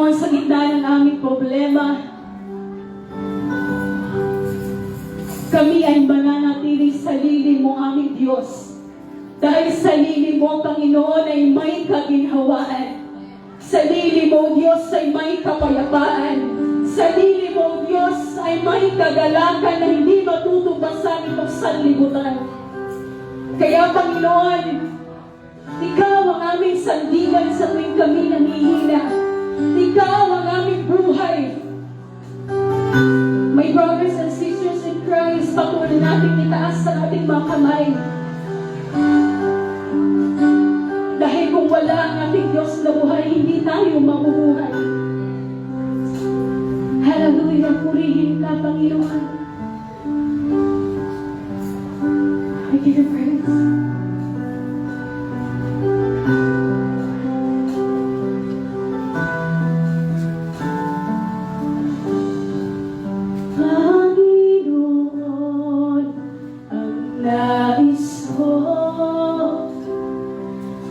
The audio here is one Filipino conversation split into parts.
Panginoon, sa gitna ng aming problema, kami ay mananatili sa lilim mo, aming Diyos. Dahil sa lilim mo, Panginoon, ay may kaginhawaan. Sa lilim mo, Diyos, ay may kapayapaan. Sa lilim mo, Diyos, ay may kagalakan na hindi matutumbasan itong sanlibutan. Kaya, Panginoon, Ikaw ang aming sandigan sa tuwing kami nangihina. Ikaw ang aming buhay. My brothers and sisters in Christ, patuloy natin itaas sa ating mga kamay. Dahil kung wala ang ating Diyos na buhay, hindi tayo mabubuhay. Hallelujah, purihin ka, Panginoon. I give you praise. Panginoon, ang nais ko,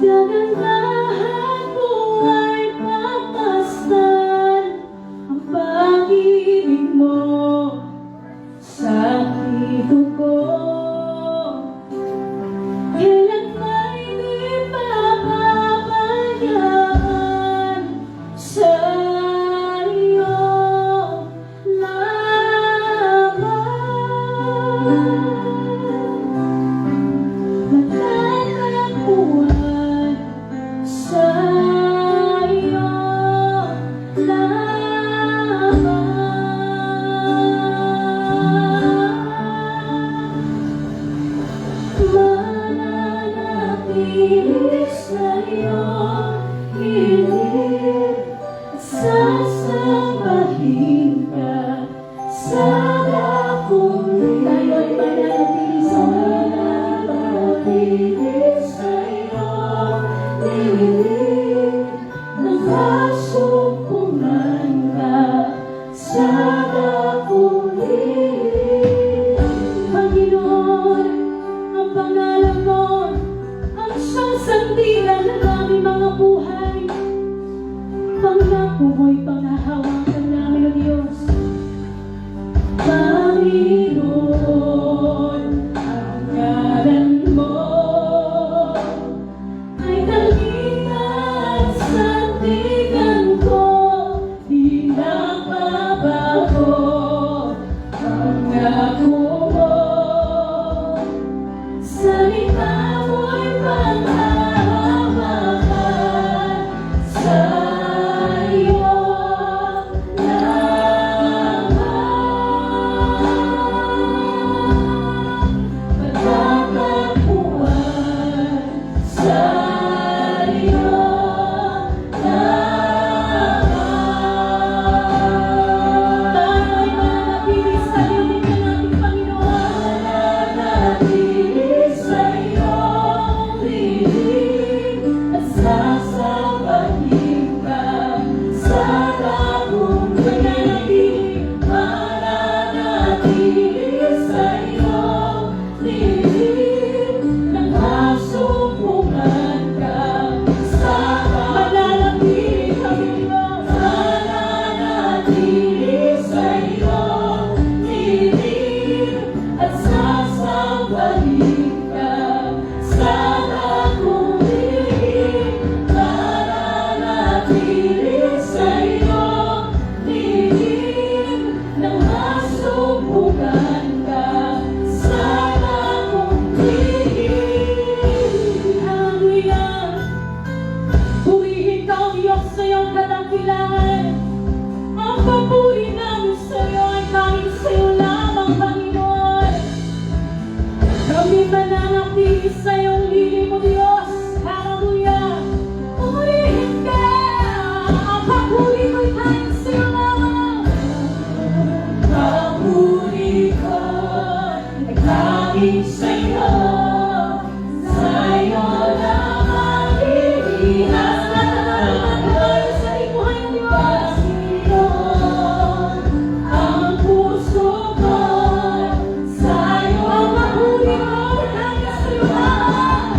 dagandahan mo ay papastan ang pag-ibig mo sa puso ko. Kailan ba'y di papabayaan sa iyo lamang? Matatagpuan sa iyo mananatili sa iyo, hilig at sasambahin ka sa dakong tayo ay mananatili sa iyo, hilig ng kasumpungan ka sa dakong hilig. Panginoon, ang pangalan mo ang siyang sandigan ng aming mga buhay. Pangako mo'y pangahawakan namin, O Diyos. Panginoon, ang ngalan mo ay tanging at sandigan ko, di nagbabago. Pangako mo, salita mo'y panghahawakan sa iyo lamang. Matatagpuan sa iyo lamang. Tayo'y mananatili sa lilim ng ating Panginoon. Mananatili sa iyo, hilig at sasambahin ka sa dakong hilig. Mananatili sa iyo, hilig ng kasumpungan ka sa mananatili kami, Diyos. Mananatili sa iyo, hilig at sasambahin ka sa dakong hilig. Mananatili sa iyo, hilig ng kasumpungan ka sa dakong hilig. Hallelujah! Purihin ka, O Diyos, sa iyong kadakilaan. Ang papuri namin sa iyo ay tanging sa iyo lamang, Panginoon. Kami mananatili sa iyong lilim, O Diyos. Hallelujah! Purihin ka! Ang papuri mo'y tanging sa iyo lamang. Papuri ko ay tanging sa iyo. Sa iyo lamang ihihas na tayo sa ibuhay, O Diyos. Ang puso ko sa iyo ang papuri mo ay tanging sa iyo lamang.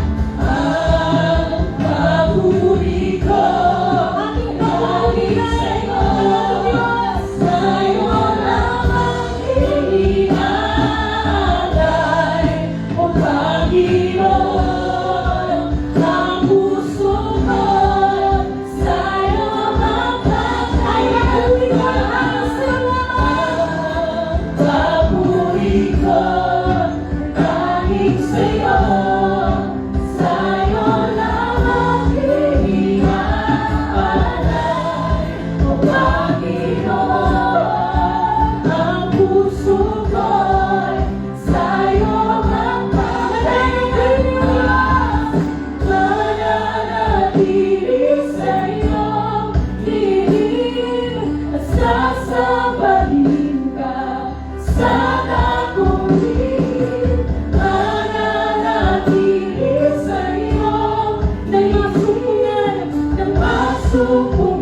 puso ko